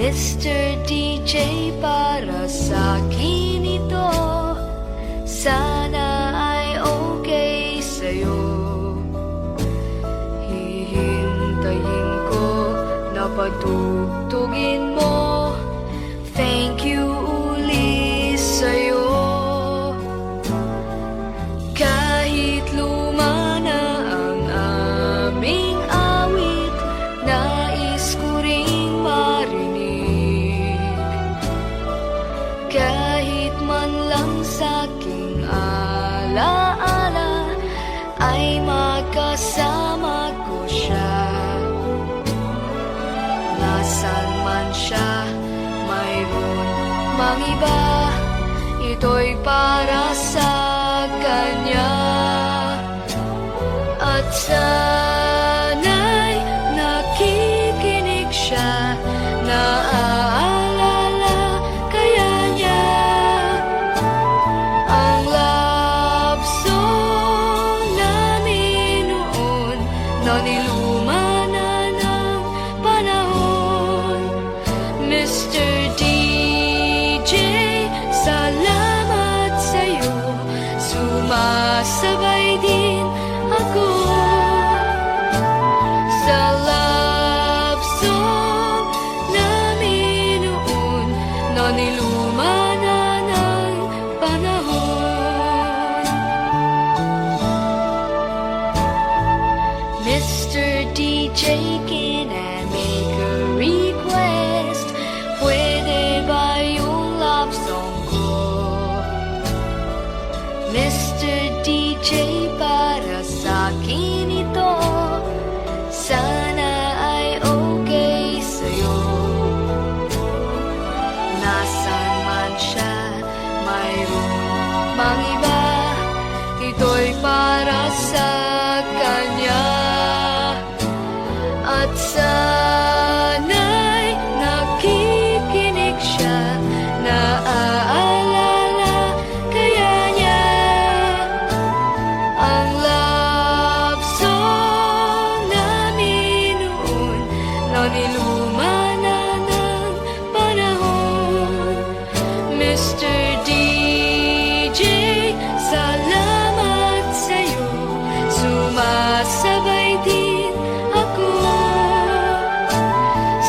Mr. DJ, para sa'kin ito. Sana ay okay sa'yo. Hihintayin ko na patugtugin mo. Thank you uli sa'yo. Kahit luma na ang aming awit, nais ko ring marinig. Kahit man lang sa'king alaala, ay makasama ko siya. Nasaan man siya, mayroon mang iba, ito'y para sa kanya. At sana'y nakikinig siya, naaalala kaya niya ang love song namin noon, na niluma na ng panahon. Mr. DJ, salamat sa'yo, sumasabay din ako sa love song namin noon, na niluma na ng panahon. Mr. DJ, can I make a request? Pwede ba yung love song ko? Mr. DJ, para sa'kin ito. Sana ay okay sa'yo. Nasaan man siya, mayroon mang iba, ito'y para sa kanya. At sana'y nakikinig siya, naaalala kaya niya ang love song namin noon, na niluma na ng panahon. Mr. DJ, salamat sa'yo, sumasabay din ako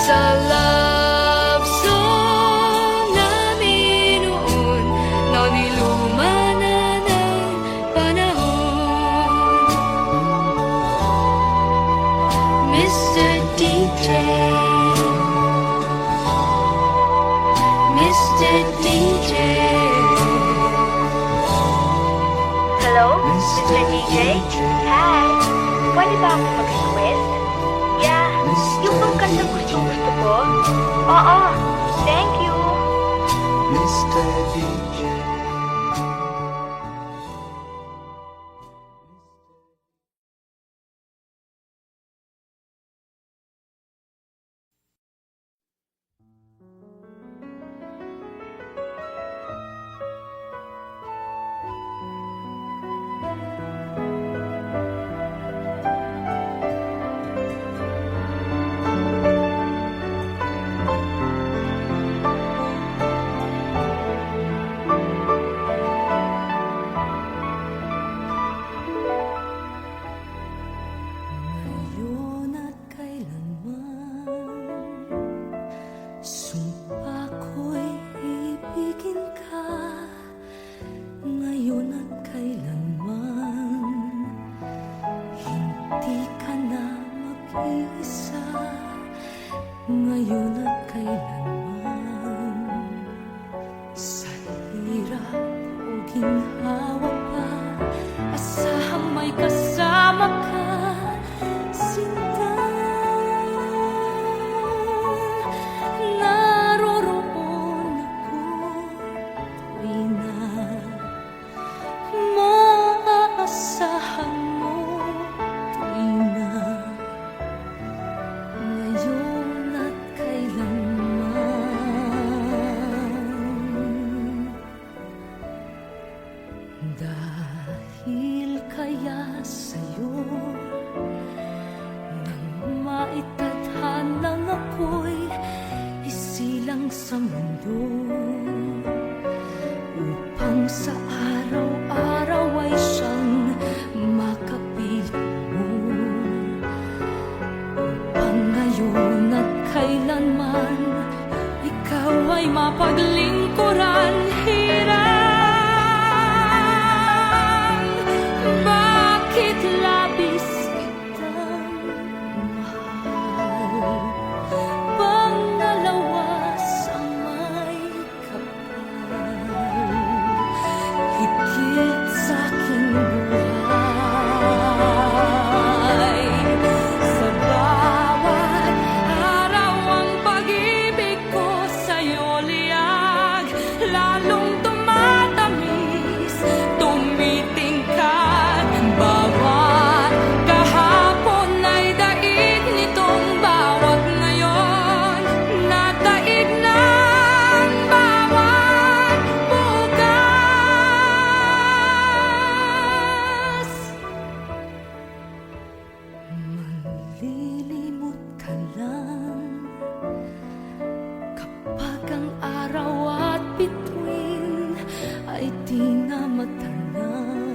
sa love song namin noon, na niluma na ng panahon. Mr. DJ, Mr. DJ. Hello, Mr. DJ? Hi! Pwede ba ako mag-request? Yeah, yung bang kanta gusto ko? Oo, thank you! Mr. DJ. Ngayon at kailanman, sumpa ko'y ibigin ka. Ngayon at kailanman, hindi ka na mag-iisa. Ngayon at kailanman, sa hirap o ginhawa pa, asahang may kasama ka. Sinta, naroroon ako tuwi na maaasahan mo tuwi na. Ngayon at kailanman, dahil kaya sa'yo nang maitadhanang ako'y isip lang sa mundo, upang sa araw-araw ay siyang makapiling mo, upang ngayon at kailanman ikaw ay mapaglingkuran. Hirang, bakit labis kitang mahal? Pangalawa sa may kapal, higit sa aking buhay. Sa bawat araw ang pag-ibig ko sa'yo liyag, lalong tumatamis, tumitingkad. Bawat kahapon ay daig nitong bawat ngayon, nadaig ng bawat bukas. Manlilimot ka lang kapag ang araw at bituin ay di na matanaw,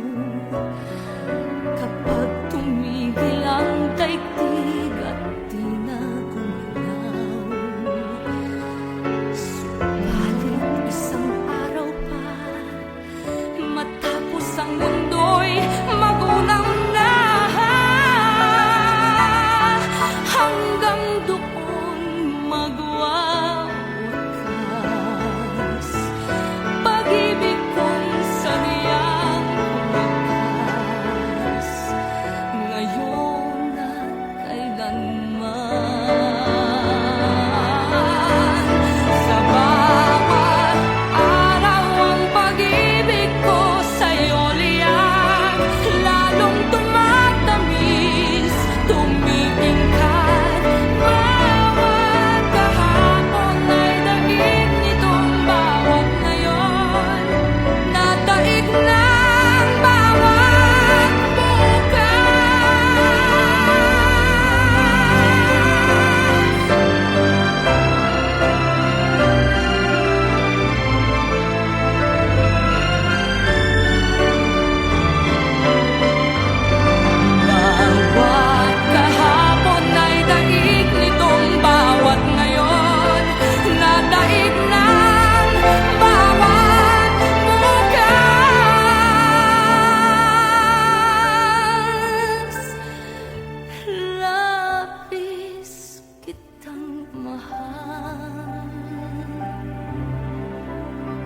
kapag tumigil ang daigdig at di na gumalaw. Subalit isang araw pa, matapos ang mundo'y magunaw na, hanggang doon magwawakas pag-ibig ko'y saniyang wakas, ngayon at kailanman. Sa bawat araw ang pag-ibig ko sa'yo liyag, lalong tumatamis, tumitingkad. Bawat kahapon ay daig nitong bawat ngayon, nadaig ng bawat bawat kahapon ay daig nitong bawat ngayon, nadaig ng bawat bukas. Labis kitang mahal,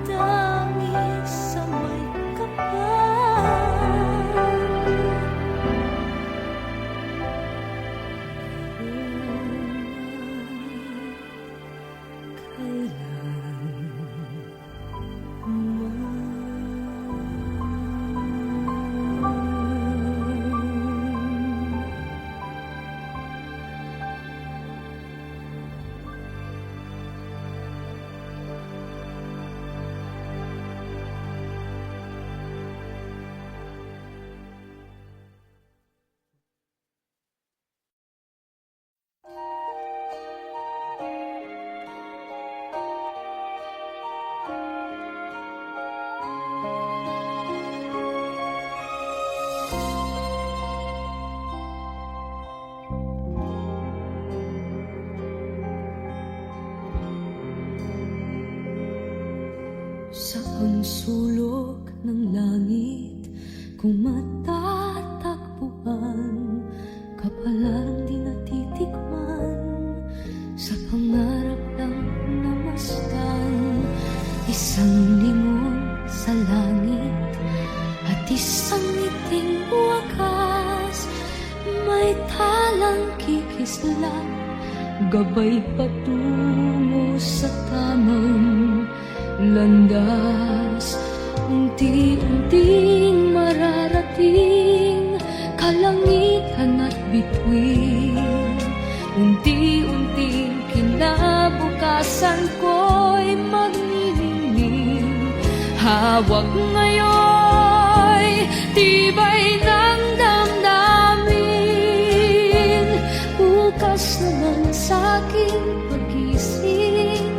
dangis sa may kapal. Saang sulok ng langit kung matatagpuan, kapalarang di natitikman, sa pangarap lang namastan. Isang lingon sa langit at isang ngiting wakas, may talang kikislap, gabay patungo sa tamang landas. Unti-unting mararating kalangitan at bituin, unti-unting kinabukasan ko'y magnilingning. Hawak ngayon tibay ng damdamin, bukas naman sa'king pagising,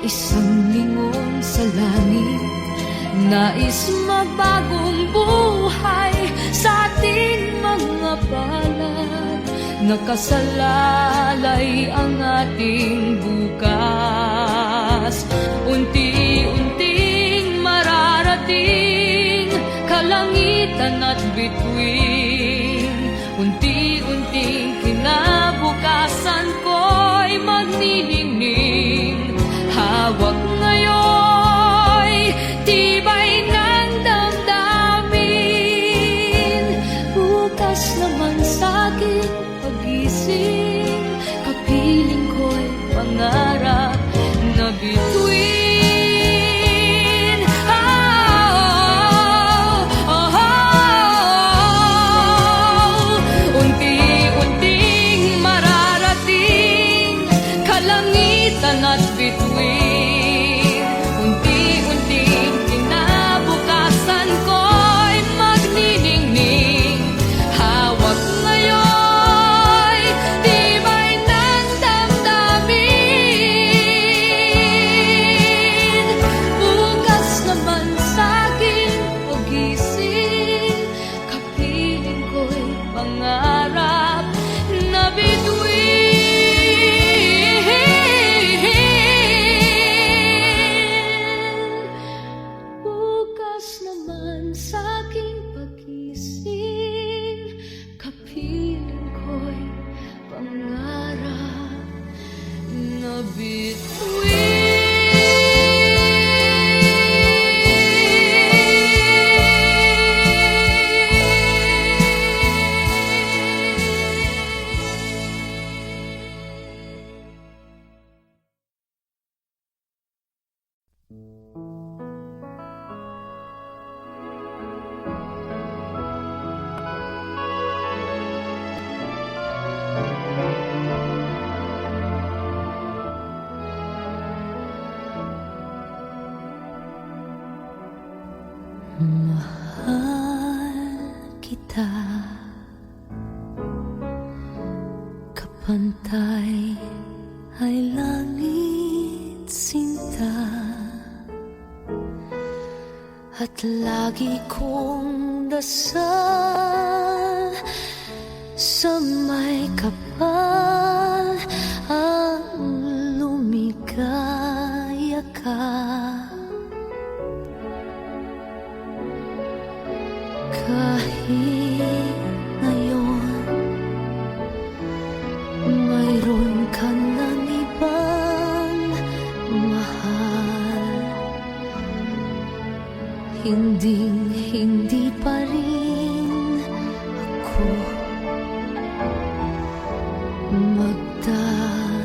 isang lingon sa langit. Nais magbagong buhay sa ating mga palad. Nakasalalay ang ating bukas. Unti-unting mararating kalangitan at bituin. Unti-unting kinabukasan ko'y magniningning. Hawak ngayon, tibay ng damdamin. Bukas naman sa'king pagising, kapiling ko'y pangarap na bituin. Unti-unting mararating kalangitan at bituin. Unti-unting kinabukasan ko'y magniningning. Hawak ngayon, tibay ng damdamin. Bukas naman sa'king pagising, kapiling ko'y pangarap na bituin. Bukas naman sa'king pagising, kapiling ko'y pangarap na mahal kita, kapantay ay langit sinta, at lagi kong dasal sa may kapal ang lumigaya ka. Kahit ngayon mayroon ka ng ibang mahal, hindi pa rin ako magdaramdam.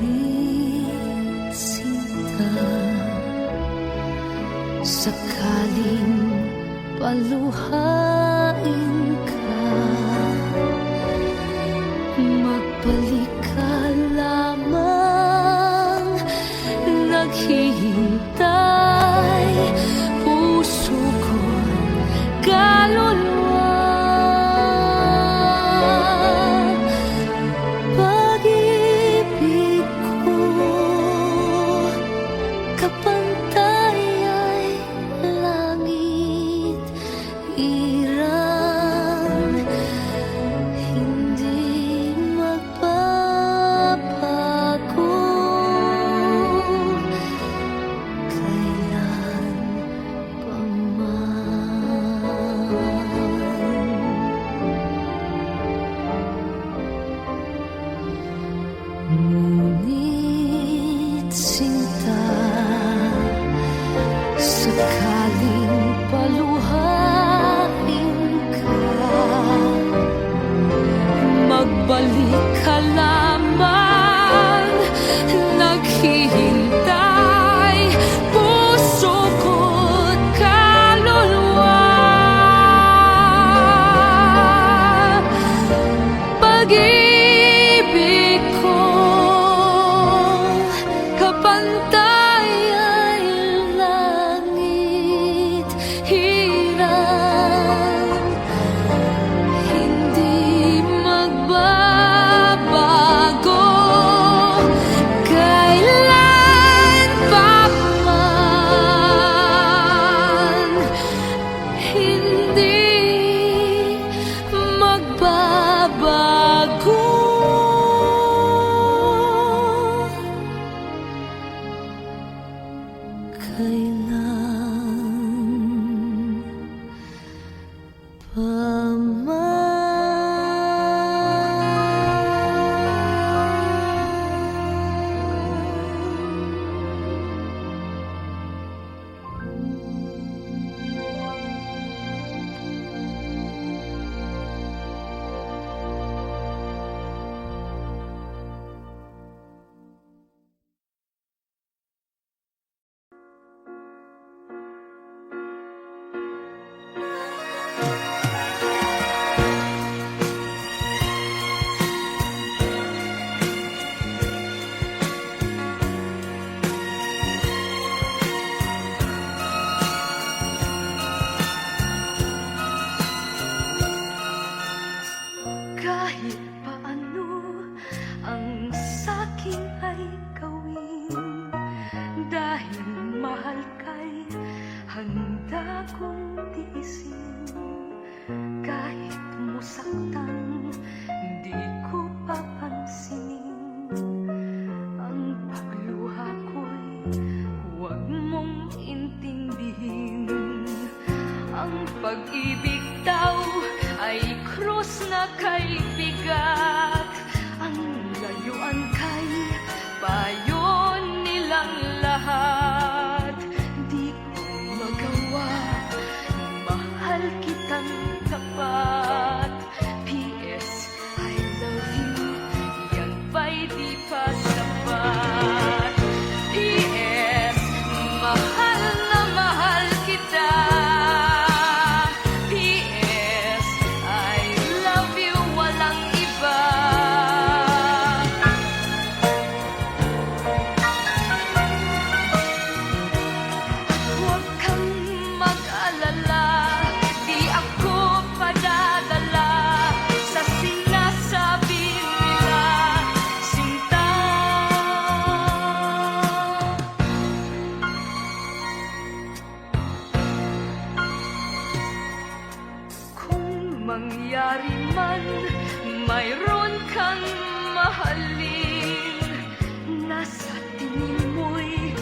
Ngunit sinta, sakaling paluhain ka, magbalik ka lamang, naghihintay puso ko'y kaluluwa. Pag-ibig ko, kapantay ay langit, iran, hindi magbabago. Kahit paano ang saking ay gawin, dahil mahal kay handa kong tiisin. Kahit musaktan, di ko papansinin ang pagluha ko'y huwag mong intindihin. Ang pag-ibig daw ay krus na kay bigat, ang layuan kay payo nilang lahat. Di ko magawa, mahal kitang tapat. P.S. I love you, yan ba'y di pa sapat? P.S. mahal na mahal kita. P.S. I love you, walang iba. Huwag kang mag-alala, di ako padadala sa sinasabi nila, sinta. Kung mangyari man, mayroon kang mahalin, nasa tingin mo'y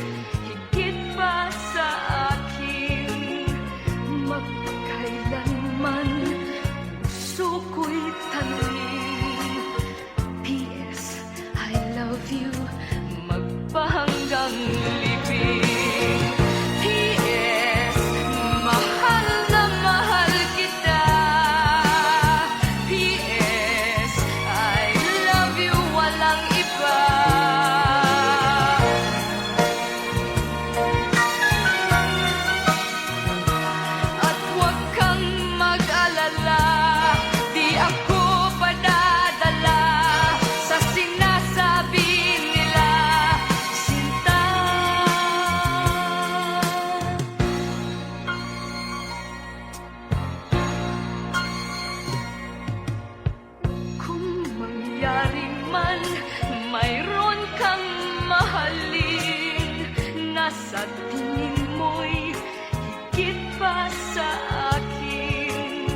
higit pa sa akin. Magpakailanman puso ko'y tanungin. P.S. I love you, magpahanggang libing. P.S. mahal na mahal kita. P.S. I love you, walang iba. At huwag kang mag-alala, di ako padadala sa sinasabi nila, sinta. Kung mangyari man, mayroon kang mahalin, nasa tingin mo'y higit pa sa akin.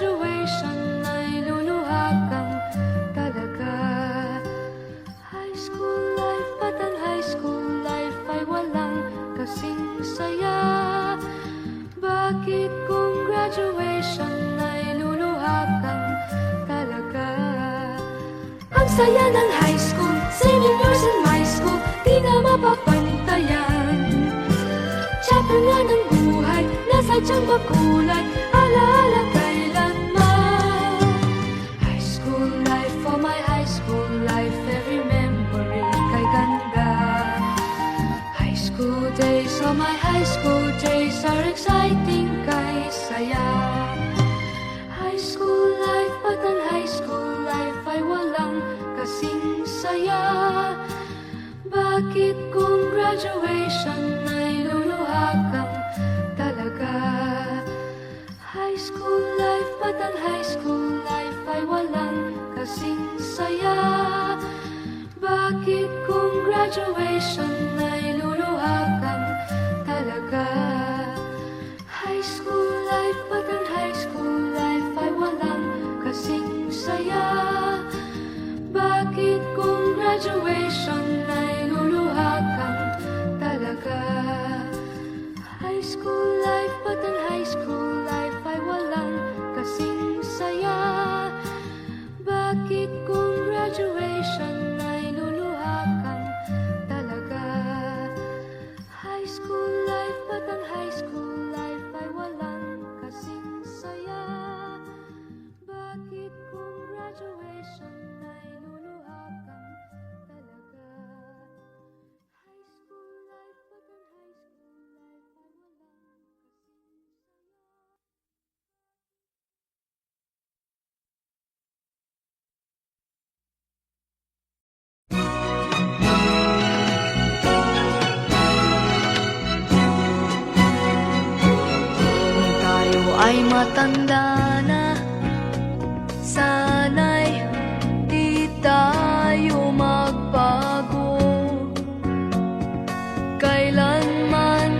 graduation ay luluha kang talaga. High school life at ang high school life ay walang kasing saya. Bakit kung graduation ay luluha kang talaga? Ang saya ng high school, senior years in my school, di na mapapantayan. Chapter nga ng buhay, nasa tiyang makulay, alaala kailanman. High school life, for my high school life, every memory kay ganda. High school days, oh my high school days are exciting kay saya. High school life, at ang high school life ay walang kasing saya. Bakit kung graduation ay luluha kang talaga? High school life, at ang high school life ay walang kasing saya. Bakit kung graduation ay luluha kang talaga? High school life, at ang high school life ay walang kasing saya. Bakit kung graduation ay luluha kang talaga? High school life, at ang high school life ay walang kasing saya. Bakit kung graduation ay luluha kang talaga? High school life, at ang high school life ay walang kasing saya. Bakit kung graduation ay luluha kang talaga? High school life, at ang high school life ay walang Kung tayo ay matanda na, sana'y di tayo magbago. Kailanman,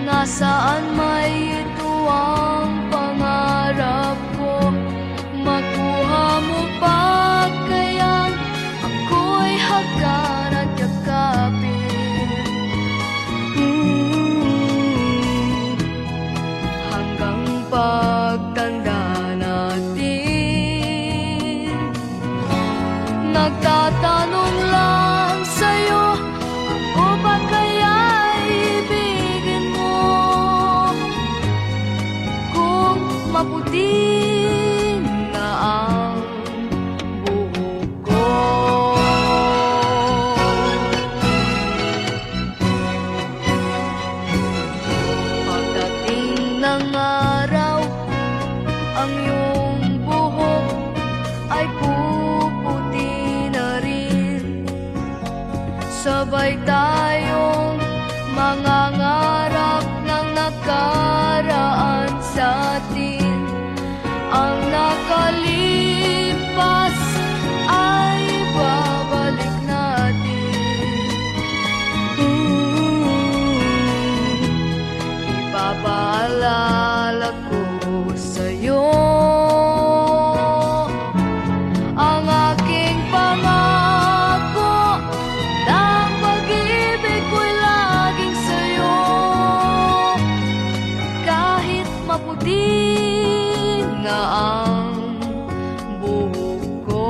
nasaan may ito ang pangarap ko. Makuha mo pa kaya ako'y hagkan at yakapin. Hanggang pagtanda natin, nagtatanong lang sa'yo, ako ba kaya ibigin mo? Kung maputi na ang buhok ko, pagdating ng araw, ang iyong buhok ay puputi na rin. Sabay tayong mangangarap ng nakaraan sa atin. Ang nakalipas ay babalik natin. Ipapaalala ko sa'yo ang aking pangako, na ang pag-ibig ko'y laging sa'yo. Kahit maputi na ang buhok ko.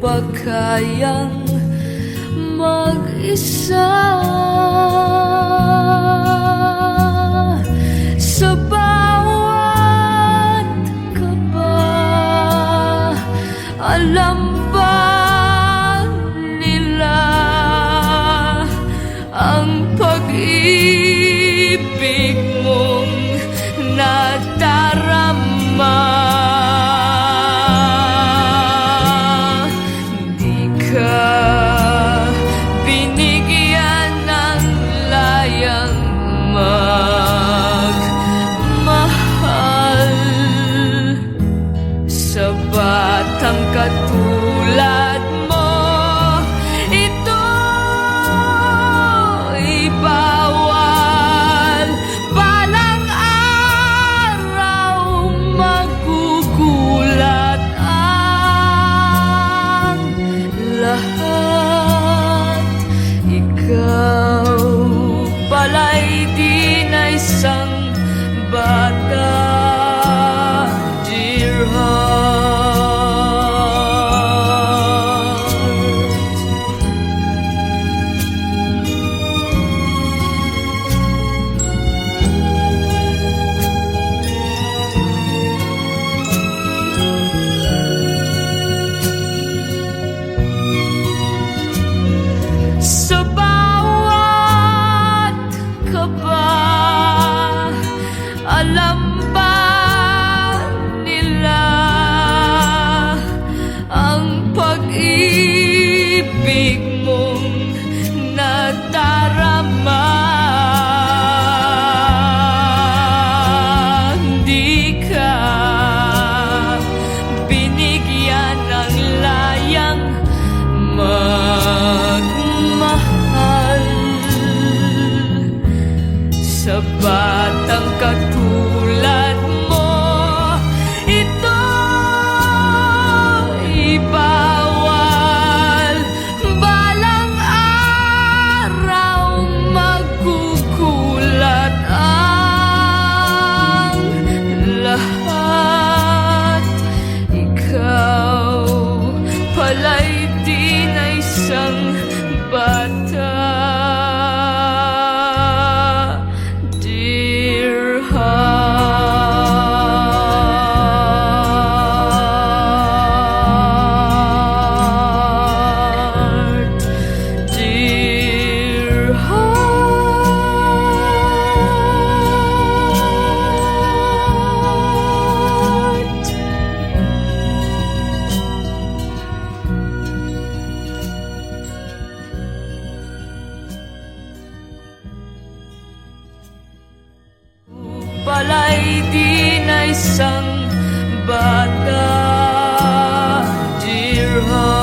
ba kayang mag-isa? Sa bawat kaba, alam ba nila ang pag-ibig mong nadarama? Di ka binigyan ng layang magmahal sa batang katulad mo. Ito'y bawal, balang araw magugulat ang lahat. Ikaw pala'y di na isang bata, dear heart. Sa bawat kaba, alam ba nila ang pag-ibig mong nadarama? Di ka binigyan ng layang magmahal sa batang katulad mo. Ito'y bawal, balang araw magugulat ang lahat. Ikaw pala'y di na isang bata, dear heart, dear heart. Pala'y di na isang bata, dear heart.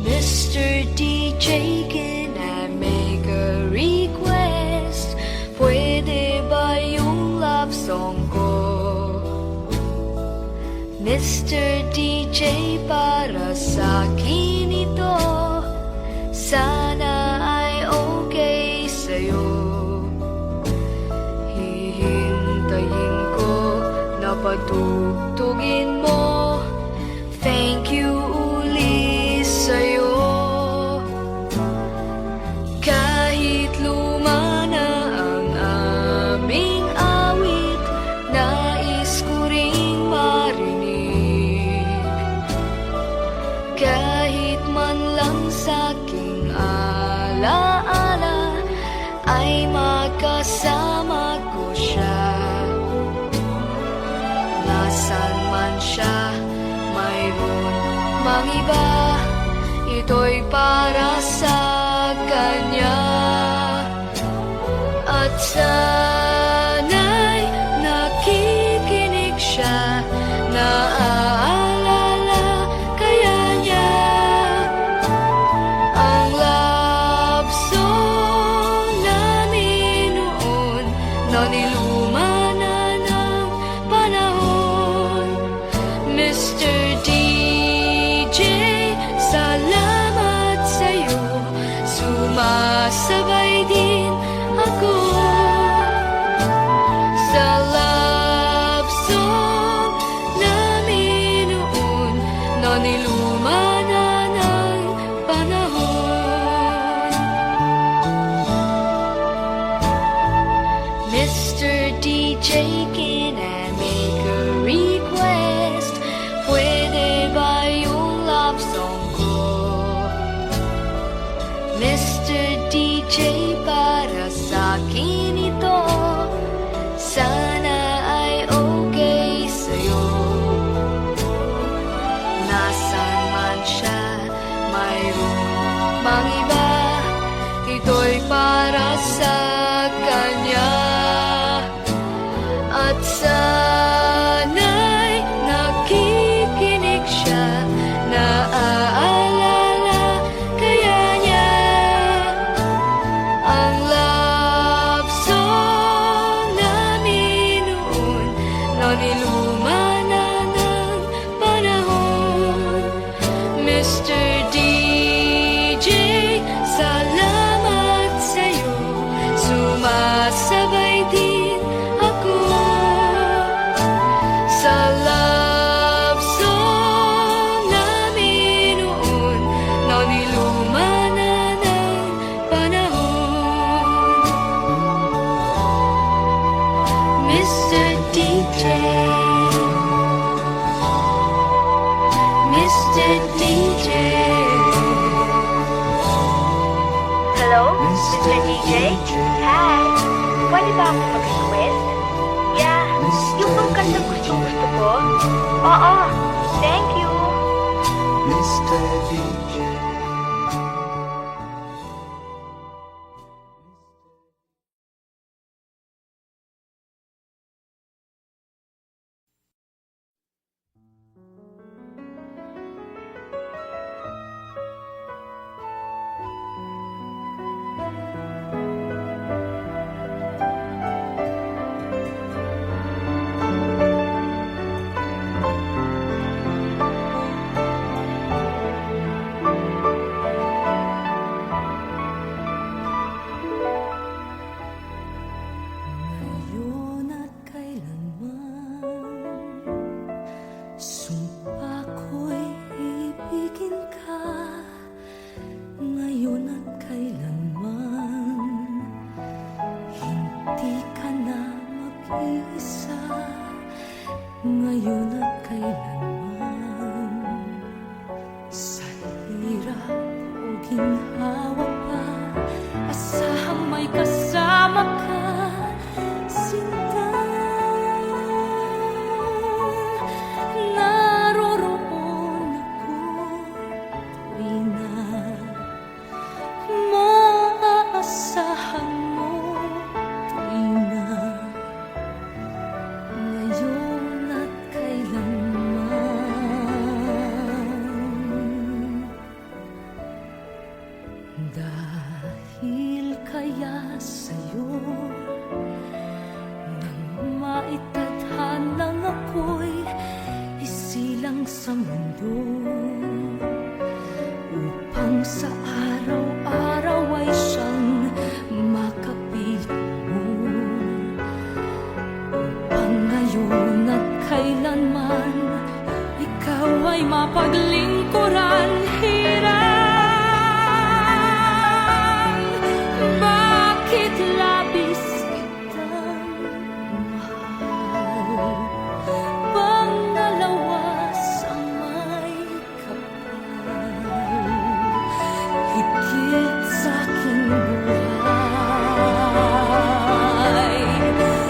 Mr. DJ, can I make a request? Pwede ba yung love song ko? Mr. DJ, para sa akin ito, sana ay okay sa'yo. Hihintayin ko na patugtugin mo. Thank you uli sa'yo. Kahit luma na ang aming awit, nais ko ring marinig. Kahit man lang sa'king alaala, ay makasama ko siya. Nasaan man siya, mayroon mang iba, ito'y para sa kanya. At sana'y nakikinig siya, naaalala kaya niya ang love song namin noon, na niluma na ng panahon. Mr. D niluma na ng panahon. Mr. DJ, can I make a request? Pwede ba yung love song ko? Mr. DJ, para sa akin ito, sana ay okay sa'yo. Nasaan man siya, mayroong mang iba, ito'y para sa kanya. At sana'y nakikinig siya, naaalala kaya niya ang love song namin noon, na niluma na ng panahon. Mr. DJ, salamat sa'yo, sumasabay din ako sa love song namin noon, na niluma na ng panahon. Mr. DJ, Mr. DJ. Hello, Mr. DJ? Hi. Pwede ba ako mag-request? Yeah, yung bang kantang gusto ko? Oo, thank you. Mr. DJ. Ngayon at kailanman, sumpa ko'y ibigin ka. Ngayon at kailanman, hindi ka na mag-iisa. Ngayon at kailanman, sa hirap o ginhawa pa, asahang may kasama ka. Sinta, naroroon ako tuwi na maaasahan mo tuwi na. Ngayon at kailanman, dahil kaya sa'yo nang maitadhanang ako'y isilang sa mundo, upang sa araw-araw ay siyang makapiling mo, upang ngayon at kailanman ikaw ay mapaglingkuran. Hirang, bakit labis kitang mahal? Pangalawa sa may kapal, higit sa aking buhay.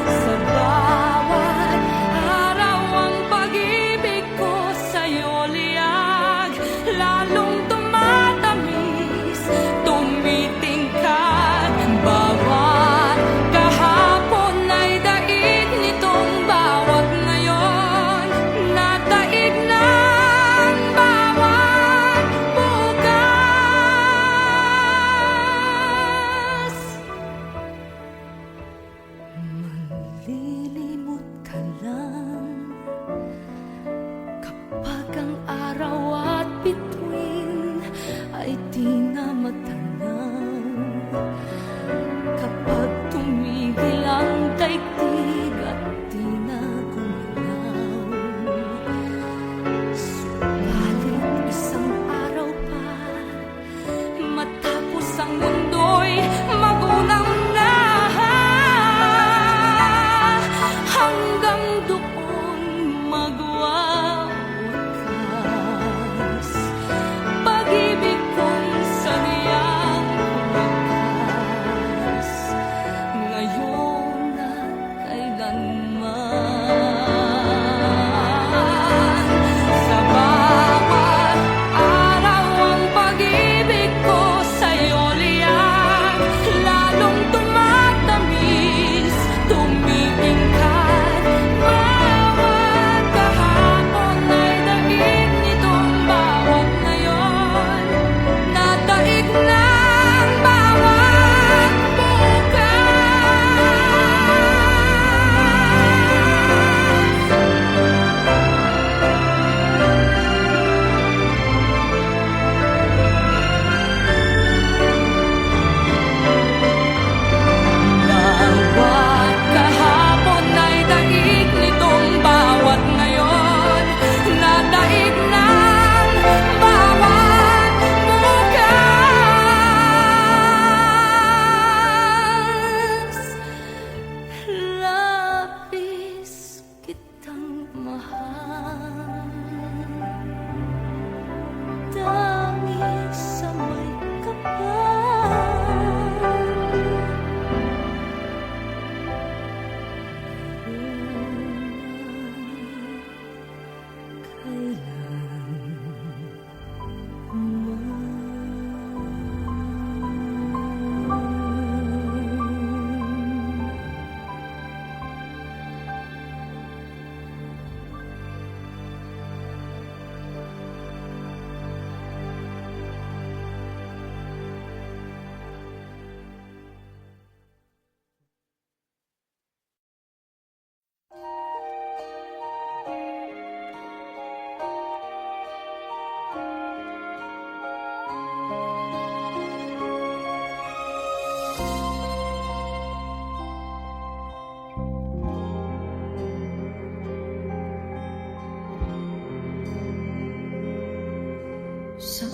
Sa bawat araw ang pag-ibig ko sa'yo liyag, lalong tumatamis, tumitingkad. Bawat kahapon ay daig nitong bawat ngayon, nadaig ng bawat bukas. Manlilimot ka lang kapag ang araw at bituin ay di na matanaw, kapag tumigil ang daigdig at di na gumalaw. Subalit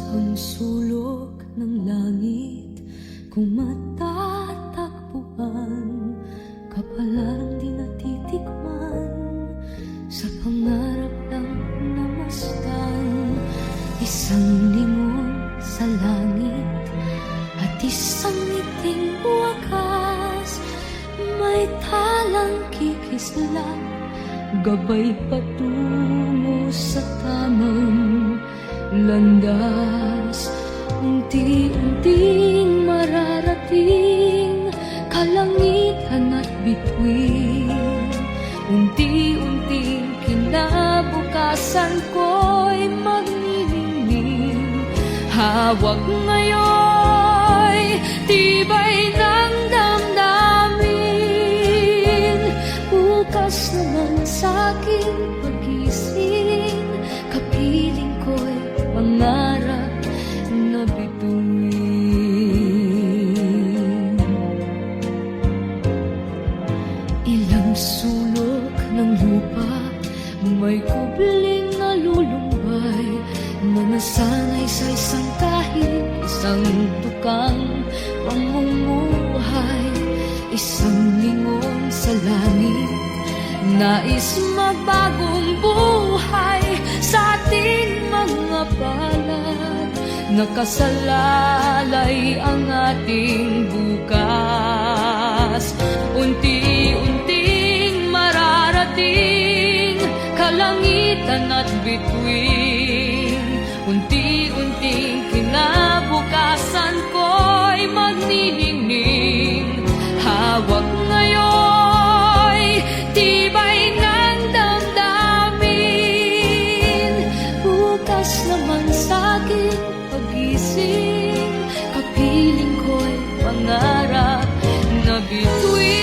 Ang sulok ng langit kung matatagpuan, kapalarang di natitikman, sa pangarap lang namastan. Isang lingon sa langit at isang ngiting wakas, may talang kikislap, gabay patungo sa tamang landas. Unti-unting mararating kalangitan at bituin, unti-unting kinabukasan ko'y magniningning. Hawak ngayon tibay ng damdamin, bukas naman sa'king pagising, kapiling ko'y pangarap na bituin. Ilang sulok ng lupa, may kubling nalulumbay, na nasanay sa isang kahig, isang tukang pamumuhay, isang lingon sa langit, nais magbagong buhay sa ating mga palad. Nakasalalay ang ating bukas, unti-unting mararating kalangitan at bituin, unti-unting kinabukasan ko'y magniningning. Hawak ngayon tibay ng damdamin, bukas naman sa'king pagising, kapiling ko'y pangarap na bituin.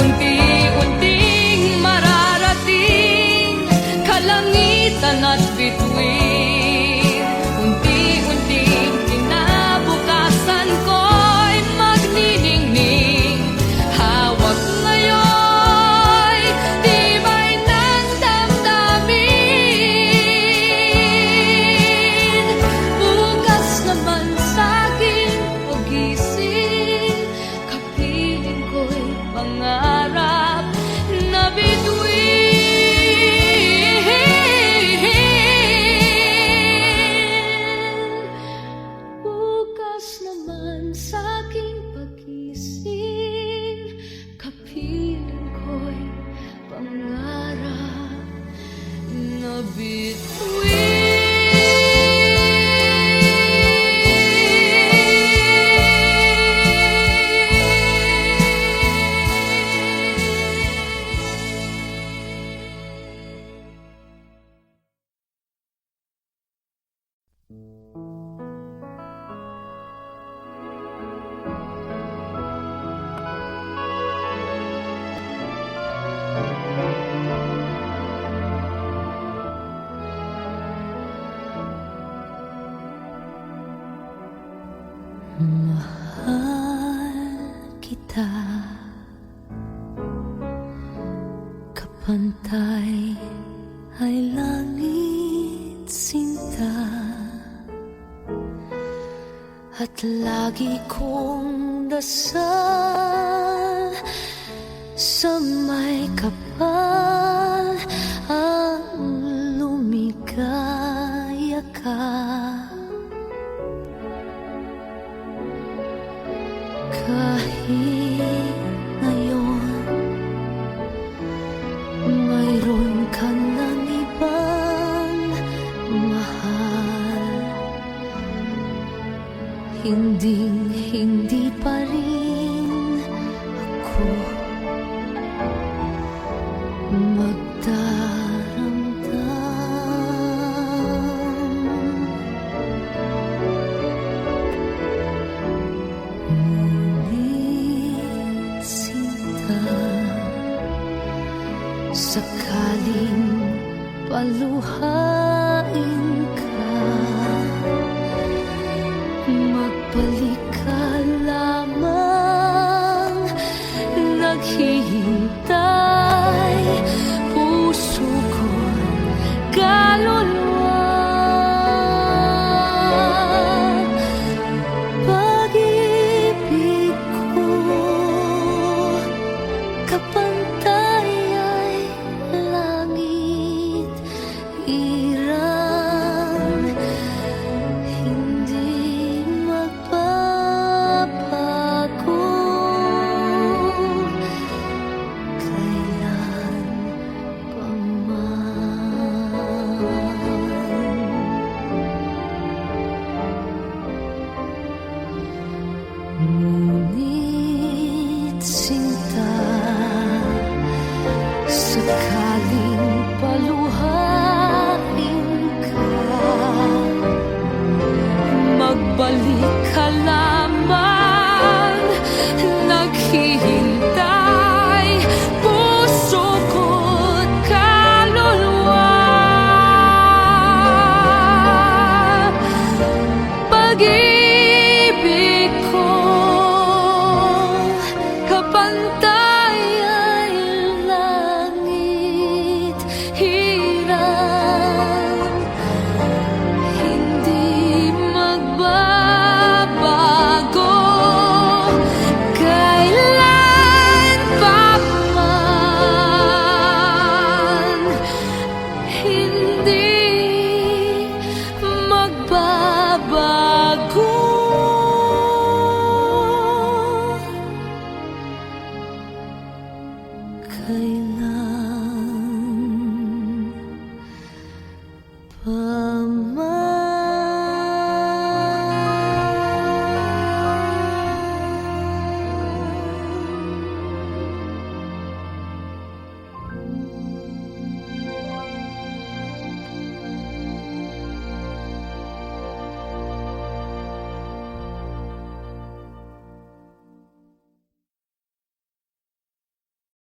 Unti-unting mararating kalangitan at bituin, unti-unting kinabukasan ko'y magniningning. Hawak ngayon tibay ng damdamin, bukas naman sa'king pagising, kapiling ko'y pangarap na bituin. Bukas naman sa'king pagising, kapiling ko'y pangarap na bituin. Mahal kita, kapantay ay langit sinta, at lagi kong dasal sa may kapal ang lumigaya ka. Kahit ko magdaramdam. Ngunit sinta, sakaling paluhain ka, magbalik ka lamang. Naghihintay puso ko, kaluluwa. Pag-ibig ko, kapantay ay langit, irang hindi magbabago. Kailan pa man. Ngunit sinta, sakaling paluhain ka, magbalik ka lamang. Naghihintay puso ko't kaluluwa. Pag-ibig ko, kapantay ay langit, hirang hindi magbabago. Kailan pa man, hindi magbabago. Kailan pa man.